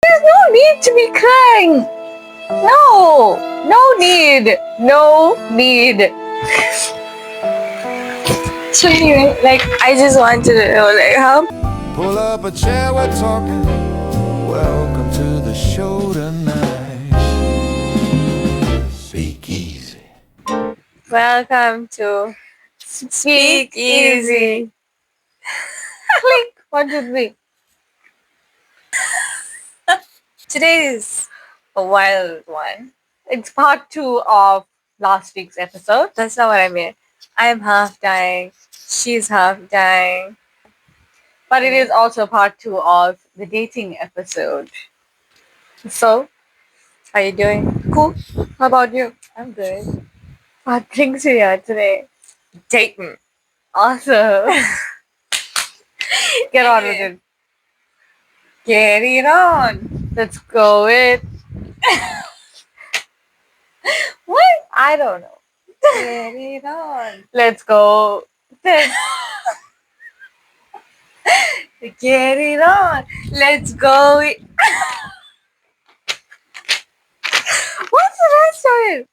There's no need to be crying. No, no need, no need. So anyway, like I just wanted to know like how Pull up a chair, we're talking. Welcome to the show tonight. Speak easy. welcome to Speak Easy. Click. 1, 2, 3. Today is a wild one. It's part 2 of last week's episode. That's not what I mean. I'm half dying. She's half dying. But it is also part 2 of the dating episode. So, How you doing? cool. How about you? I'm good. What brings you here today? Dating. Awesome. Get on with it. Get it on. Let's go with. What? I don't know. Get it on. Let's go. Then Get it on. Let's go. what's the rest of it?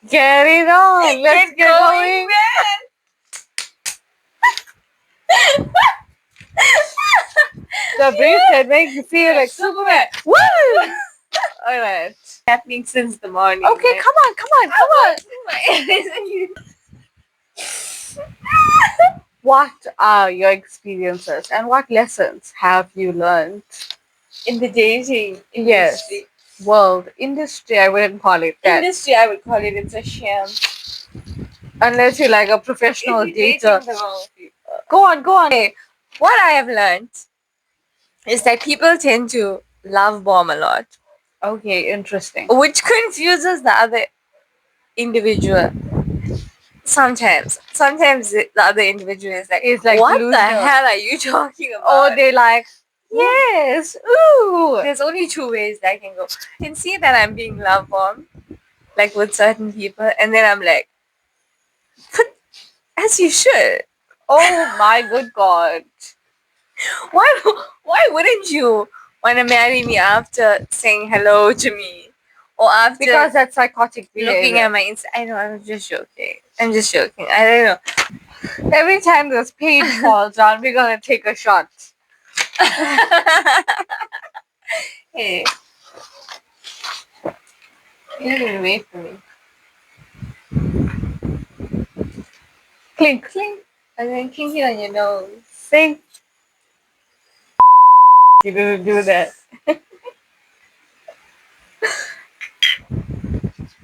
Get it on. Let's get going. The brief said make you feel like Superman. Woo! Alright. Happening since the morning. Okay, come on, come on, come on. What are your experiences and what lessons have you learned? In the dating Yes. industry. World industry, I wouldn't call it that. Industry, I would call it. It's a sham. Unless you're like a professional If you're dater. dating the wrong people. Go on, go on. Okay, what I have learned is that people tend to love bomb a lot, Okay, interesting. which confuses the other individual. Sometimes the other individual is like, It's like what lose the their- hell are you talking about? Oh, they like, yes, ooh. There's only two ways that I can go. I can see that I'm being love bombed, like with certain people, and then I'm like, but as you should. Oh my good God. Why wouldn't you want to marry me after saying hello to me? Or after Because that's psychotic looking behavior. at my Insta? I know, I'm just joking. I don't know. Every time this page falls down, we're gonna take a shot. Hey. You didn't wait for me. Clink. Clink. And then clink it on your nose. Sing. You didn't do that.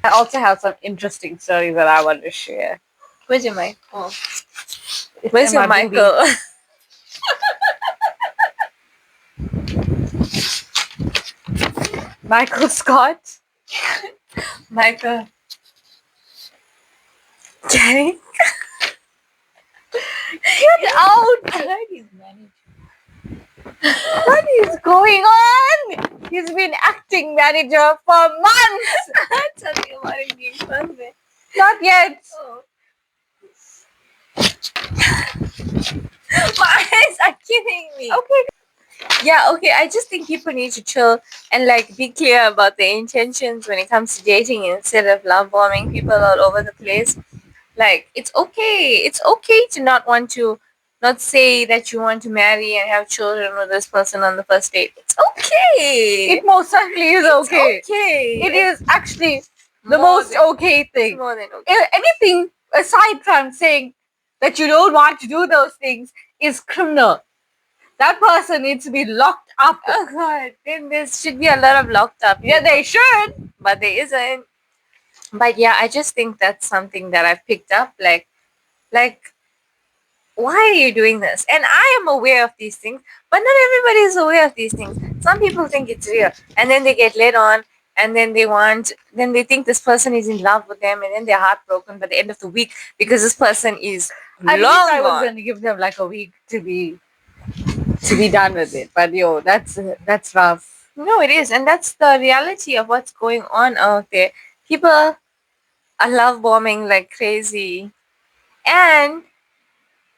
I also have some interesting stories that I want to share. Where's your mic? Oh. It's Where's in your my boobie. Michael? Michael Scott. Michael. Jenny? Get out! I heard he's managing. What is going on? He's been acting manager for months. Something about him being perfect. Not yet. Oh. My eyes are killing me. Okay. Yeah, okay. I just think people need to chill and like be clear about their intentions when it comes to dating instead of love bombing people all over the place. Like it's okay. It's okay to not say that you want to marry and have children with this person on the first date. It's okay. It most certainly is It's okay. okay. It is actually the More most than- okay thing. more than okay. Anything aside from saying that you don't want to do those things is criminal. That person needs to be locked up. Oh god, then there should be a lot of locked up. Yeah, they should. But there isn't. But yeah, I just think that's something that I've picked up. Like, why are you doing this? And I am aware of these things, but not everybody is aware of these things. Some people think it's real, and then they get led on, and then they think this person is in love with them, and then they're heartbroken by the end of the week because this person is I long I was gone. going to give them like a week to be done with it, but yo, that's rough. No, it is, and that's the reality of what's going on out there. People are love bombing like crazy, and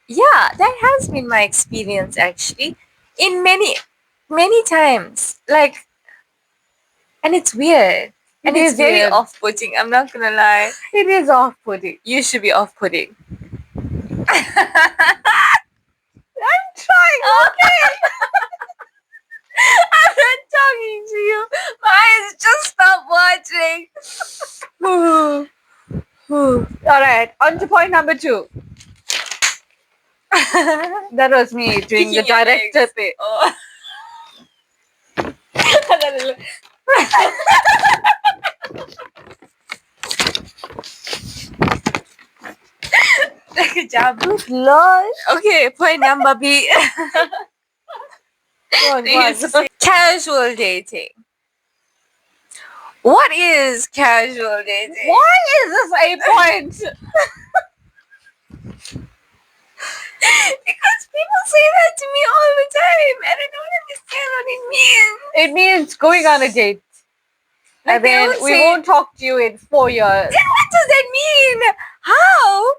yeah, that has been my experience actually. In many, many times. Like, and it's weird. And It it's is very weird. off-putting. I'm not gonna lie. It is off-putting. You should be off-putting. I'm trying. Okay. I'm not talking to you. My eyes just stopped watching. All right. On to point number 2. That was me doing the Kicking your director legs. thing. Oh. Good job. Lord. Okay, point number B. Go on, go on. Casual dating. What is casual dating? Why is this a point? Because people say that to me all the time and I don't understand what it means. It means going on a date. Like And they then don't we say- won't talk to you in 4 years. Then what does that mean? How?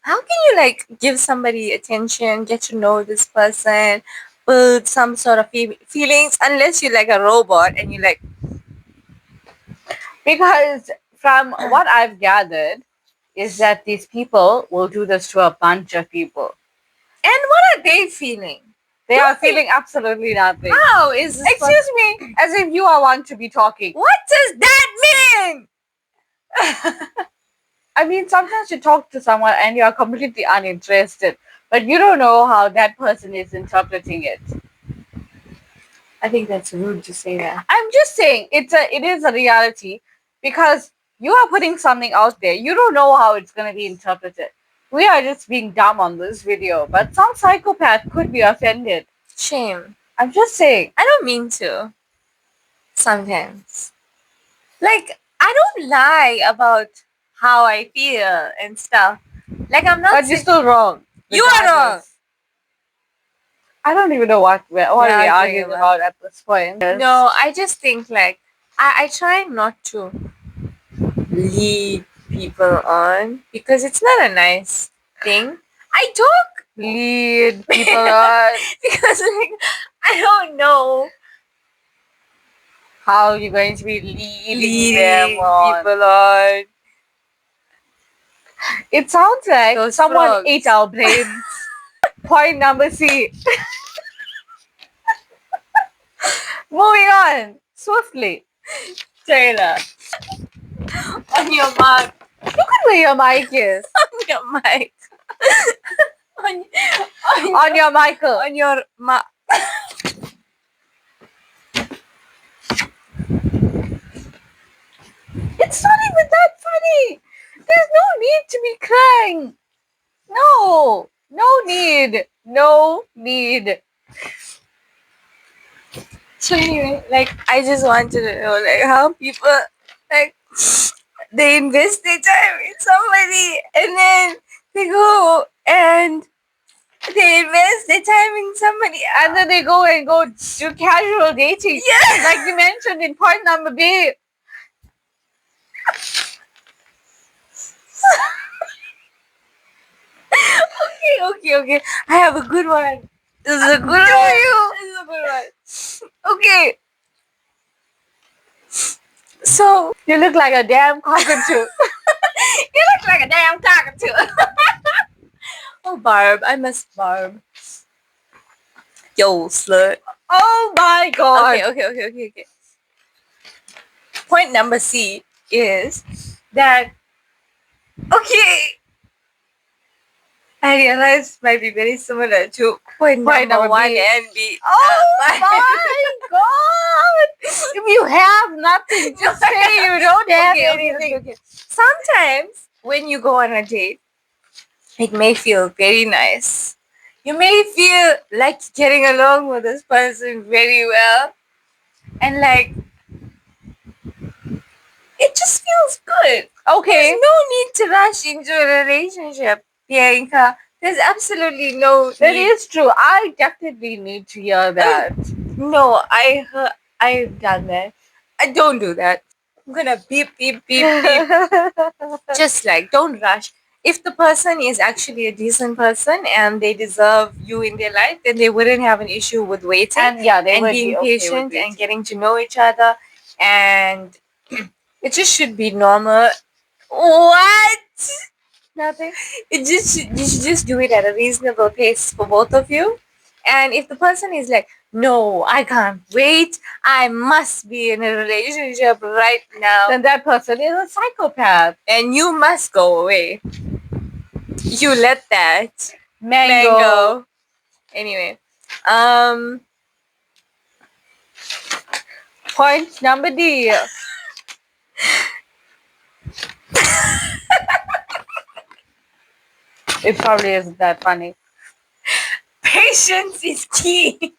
How can you like give somebody attention, get to know this person, build some sort of feelings unless you're like a robot and you like, Because from what I've gathered is that these people will do this to a bunch of people. and what are they feeling? They are Nothing. feeling absolutely nothing. How is this Excuse me, as if you are one to be talking. What does that mean? I mean, sometimes you talk to someone and you are completely uninterested, but you don't know how that person is interpreting it. I think that's rude to say that. I'm just saying it is a reality because you are putting something out there. You don't know how it's going to be interpreted. We are just being dumb on this video, but some psychopath could be offended. Shame. I'm just saying. I don't mean to. Sometimes. Like, I don't lie about how I feel and stuff. Like, I'm not But you're saying- still wrong. You are wrong. regardless. I don't even know what we're We're arguing arguing about at this point. No, I just think like I try not to lead people on because it's not a nice thing. I talk Lead people on. because like I don't know How you're going to be leading leading them on. people on. It sounds like Those someone frogs. ate our brains. Point number C. Moving on swiftly. Taylor. On your mark. Look at where your mic is. On your mic. on, On your Michael. on your mark. It's not even that funny. There's no need to be crying. No. No need. No need. So anyway, like I just wanted to know like how people like they invest their time in somebody and then they go and they invest their time in somebody And then they go and go do casual dating. Yeah. Like you mentioned in point number B. Okay. I have a good one. This is a good Do one. you? This is a good one. Okay. So You look like a damn cockatoo. you look like a damn cockatoo. Oh, Barb. I miss Barb. Yo, slut. Oh my god. Okay. Point number C is that I realize might be very similar to point number number 1 B. and B. Oh But- my god. If you have nothing to say, you don't have anything. Okay. Sometimes when you go on a date, it may feel very nice. You may feel like getting along with this person very well. And like, it just feels good. Okay. There's no need to rush into a relationship, Bianca. There's absolutely no That need. is true. I definitely need to hear that. No, I've done that. I don't do that. I'm gonna beep. Just like, don't rush. if the person is actually a decent person and they deserve you in their life, then they wouldn't have an issue with waiting And yeah, they and would being be okay with patient and waiting. getting to know each other, and it just should be normal. What? Nothing. You should just do it at a reasonable pace for both of you. And if the person is like, no, I can't wait, I must be in a relationship right now, Then that person is a psychopath. and you must go away. You let that Mango. Anyway, um, Point number D. It probably isn't that funny. patience is key.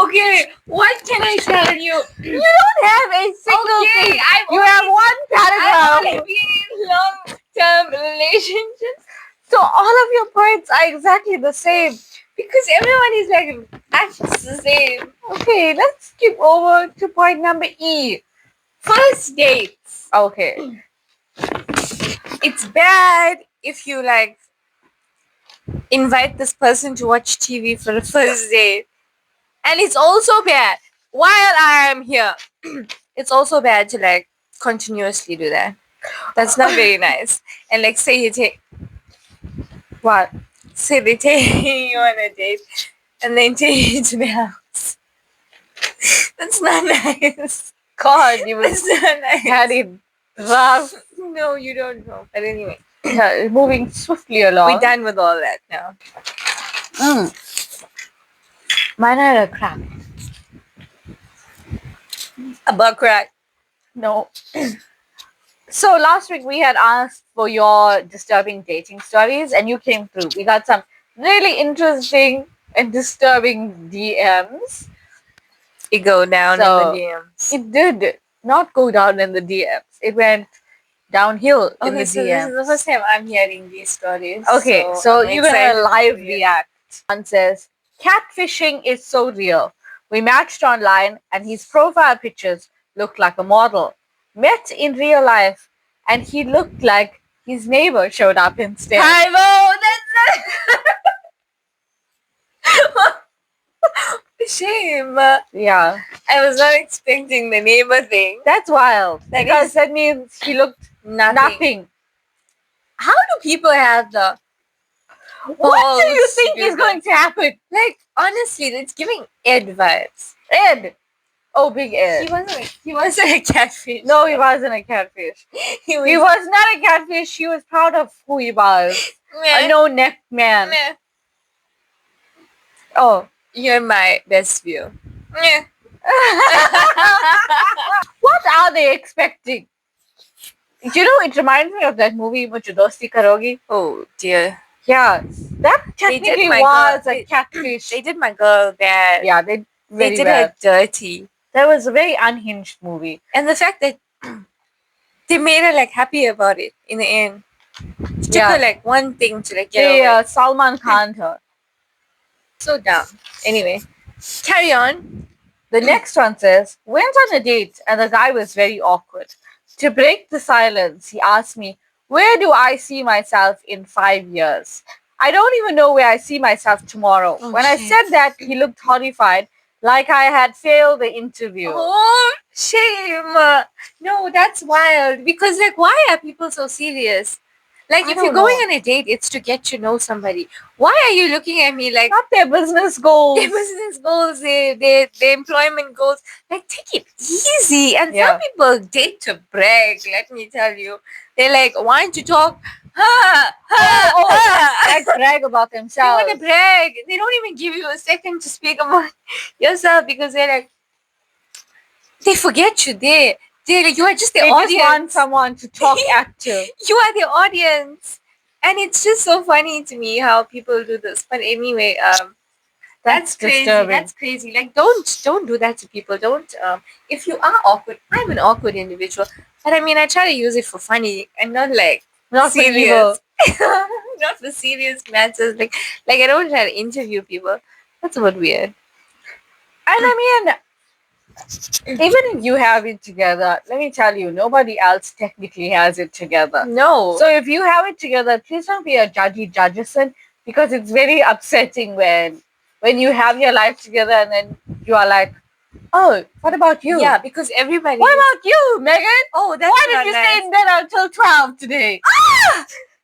Okay, what can I tell you? You don't have a single Okay, thing. I've You have one I've paragraph. only been in long-term relationships So all of your points are exactly the same. because everyone is like acts the same. Okay, let's skip over to point number E. First dates. Okay. It's bad if you like invite this person to watch TV for the first date. And it's also bad while I am here. It's also bad to like continuously do that. That's not very nice. And like say you take What? say they take you on a date and then take you to the house. That's not nice. God, you That's not nice. had it rough. No, you don't know. But anyway, Yeah, moving swiftly along. we're done with all that now. Mine are a crap. A butt crack. No. So last week we had asked for your disturbing dating stories and you came through. We got some really interesting and disturbing DMs. It go down So, in the DMs. It did not go down in the DMs. It went downhill in Okay, the so this is the DMs. first time I'm hearing these stories. Okay, so I'm you're gonna excited live to hear. react. One says, catfishing is so real. We matched online and his profile pictures looked like a model. Met in real life and he looked like his neighbor showed up instead. Tybo, that's not shame. Yeah, I was not expecting the neighbor thing. that's wild. That Because is that means he looked nothing. How do people have the What do you balls to think do is that? going to happen? Like honestly, it's giving Ed vibes. Ed. Oh, big Ed. He wasn't a catfish. No, he wasn't a catfish. he was, He was not a catfish. He was proud of who he was. meh, A no-neck man. meh. Oh. You're my best view. Meh. What are they expecting? You know, it reminds me of that movie, Mujhe Dosti Karogi. Oh dear. Yeah, that They did technically my was girl- a catfish. They did my girl bad. Yeah, they very did bad. her dirty. That was a very unhinged movie. And the fact that they made her like happy about it in the end. It took Yeah. her like one thing to like get They over it. Salman Khan her. So dumb. Anyway, carry on. The next one says, went on a date and the guy was very awkward. To break the silence, he asked me, where do I see myself in 5 years? I don't even know where I see myself tomorrow. Oh, when I shit. said that, he looked horrified, like I had failed the interview. Oh, shame. No, that's wild. Because like, why are people so serious? Like, I if you're don't going know. on a date, it's to get to know somebody. Why are you looking at me like Not their business goals. their business goals, their employment goals? Like, take it easy. And Yeah. some people date to brag. Let me tell you, they like want to talk. Like brag about They themselves. want to brag. They don't even give you a second to speak about yourself because they're like, they forget you. They're like, you are just the They audience. just want someone to talk at to. You are the audience. And it's just so funny to me how people do this. But anyway, that's crazy. disturbing. That's crazy. Like, don't do that to people. Don't. If you are awkward, I'm an awkward individual. But I mean, I try to use it for funny and not like Not for evil. serious. Not for serious matters. Like I don't try to interview people. That's a bit weird. And I mean, Even if you have it together, let me tell you, nobody else technically has it together. No. So if you have it together, please don't be a judgy judgeson, because it's very upsetting when you have your life together and then you are like, oh, what about you? Yeah, because everybody. What about you, Megan? Oh, that's Why not did you nice. stay in bed until 12 today?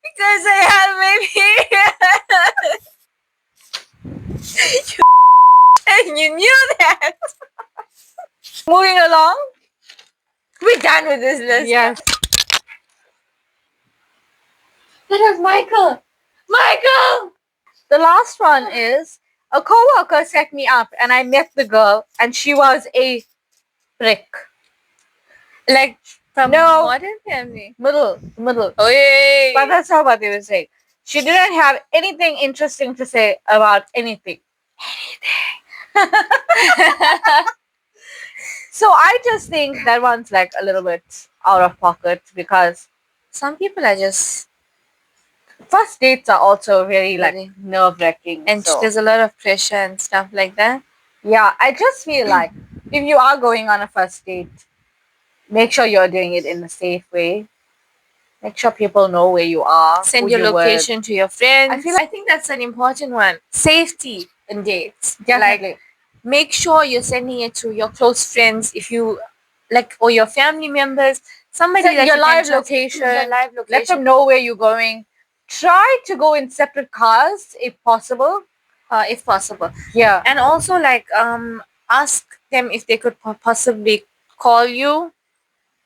Because I have maybe. And you knew that. Moving along. We're done with this list. Yes. That was Michael. Michael. The last one is a coworker set me up and I met the girl and she was a prick. Like from No. Modern Family. Middle. Oh yeah. But that's not what they were saying. She didn't have anything interesting to say about anything. So I just think that one's like a little bit out of pocket, because Some people are just, first dates are also very like Very. nerve wracking. and So there's a lot of pressure and stuff like that. yeah, I just feel like if you are going on a first date, make sure you're doing it in a safe way. Make sure people know where you are. Send who your you were. location to your friends. I I think that's an important one. Safety in dates. Definitely. Like, make sure you're sending it to your close friends, if you like, or your family members. Somebody Send that your you can live trust. location. Your live Let location. them know where you're going. Try to go in separate cars if possible. If possible. Yeah. And also, like, ask them if they could possibly call you,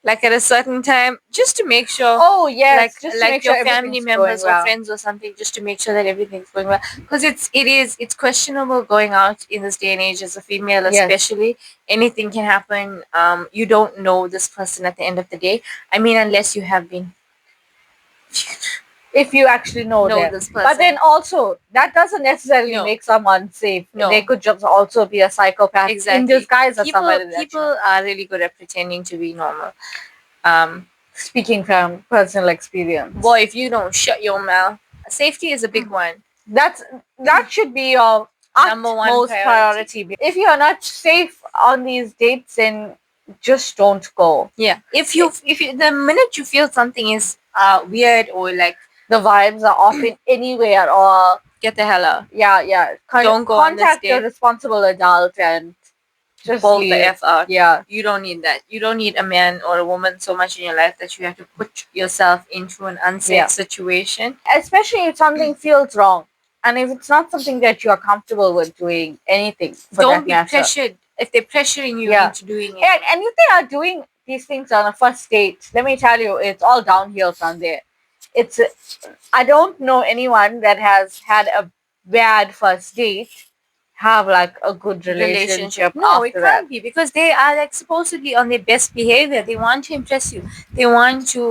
like at a certain time, just to make sure. Oh yes, like just to like make sure your family everything's members going or well. friends or something, just to make sure that everything's going well, because it's questionable going out in this day and age as a female, Yes. especially. Anything can happen. You don't know this person at the end of the day. I mean, unless you have been If you actually know them. this person. But then also, that doesn't necessarily No. make someone safe. No. They could just also be a psychopath in Exactly. disguise or somebody that People are really good at pretending to be normal. Speaking from personal experience. Boy, if you don't shut your mouth, safety is a big one. That should be your Number one utmost priority. If you are not safe on these dates, then just don't go. Yeah. If you the minute you feel something is weird, or like, The vibes are off in any way at all. get the hell out. Yeah. Don't go on this Contact your date. responsible adult and just Bolt leave. the F out. Yeah. You don't need that. You don't need a man or a woman so much in your life that you have to put yourself into an unsafe Yeah. situation. Especially if something feels wrong. And if it's not something that you are comfortable with doing anything for Don't that be matter. pressured. If they're pressuring you Yeah. into doing it. And if they are doing these things on a first date, let me tell you, it's all downhill from there. I don't know anyone that has had a bad first date have like a good relationship No, after it can't that. be, because they are like supposedly on their best behavior. They want to impress you. They want to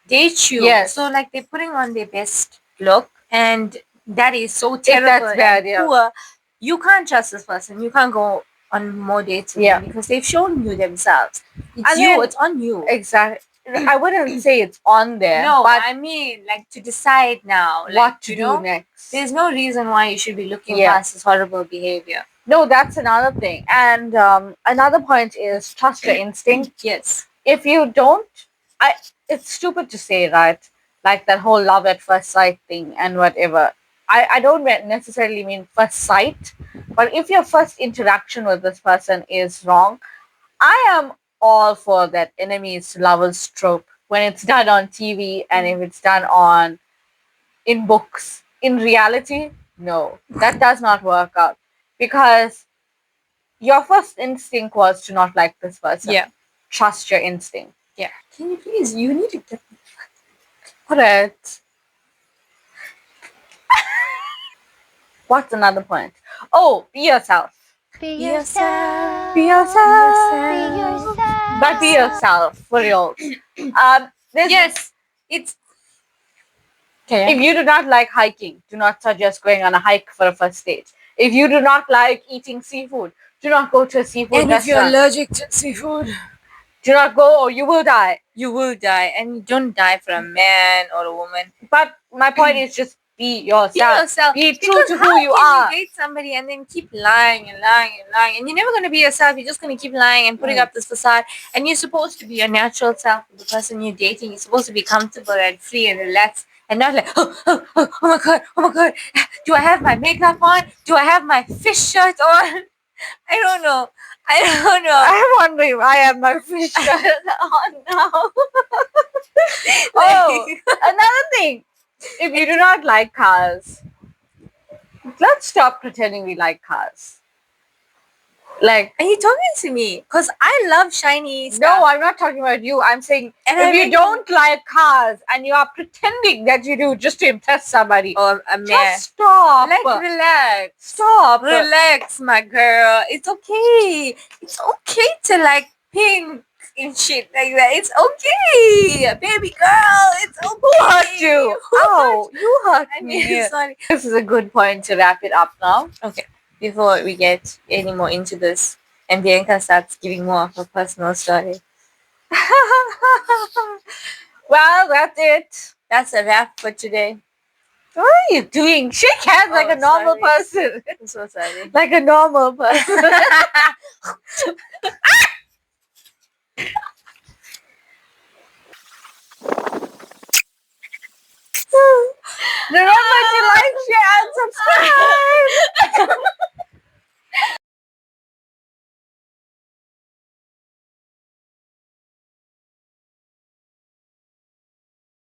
date you. Yes. So like, they're putting on their best look, and that is so If terrible that's bad, and yeah. poor. You can't trust this person. You can't go on more dates with Yeah. them, because they've shown you themselves. It's And you. then- It's on you. Exactly. I wouldn't say it's on there. No, but I mean, like, to decide now, like, what to you do know, next? there's no reason why you should be looking Yeah. past this horrible behavior. No, that's another thing. And another point is trust your instinct. Yes. If you don't, it's stupid to say, right? Like that whole love at first sight thing and whatever. I don't necessarily mean first sight, but if your first interaction with this person is wrong, I am all for that enemies to lovers trope when it's done on TV and if it's done in books. In reality, no, that does not work out, because your first instinct was to not like this person. Yeah. Trust your instinct. Yeah. Can you please? You need to get. Correct. What's another point? Oh, be yourself. Be yourself. Be yourself. Be yourself. But be yourself, for real. There's Yes. It's If you do not like hiking, do not suggest going on a hike for a first date. If you do not like eating seafood, do not go to a seafood and if you're restaurant. allergic to seafood, Do not go or you will die. you will die, and you don't die for a man or a woman. But my point is just Be yourself. Be yourself. Be true Because to how who you can are. you date somebody and then keep lying and lying and lying, and you're never going to be yourself. You're just going to keep lying and putting up this facade. And you're supposed to be your natural self with the person you're dating. You're supposed to be comfortable and free and relaxed, and not like, oh my god, do I have my makeup on? Do I have my fish shirt on? I don't know. I'm wondering why I have my fish shirt on now. Oh, another thing. If you do not like cars, let's stop pretending we like cars. Like, Are you talking to me? Because I love shiny stuff. no, I'm not talking about you. I'm saying And if I you really- don't like cars and you are pretending that you do just to impress somebody, or a man. just stop. Like, relax. Stop. Relax, my girl. It's okay. It's okay to like pink and shit like that. It's okay, baby girl. It's okay. Who hurt you? Oh, you hurt I me. mean, sorry. This is a good point to wrap it up now. Okay. Before we get any more into this, and Bianca starts giving more of her personal story. Well, that's it. That's a wrap for today. What are you doing? Shake hands like Oh, a normal sorry. person. I'm so sorry. Like a normal person. Remember to like, share, and subscribe.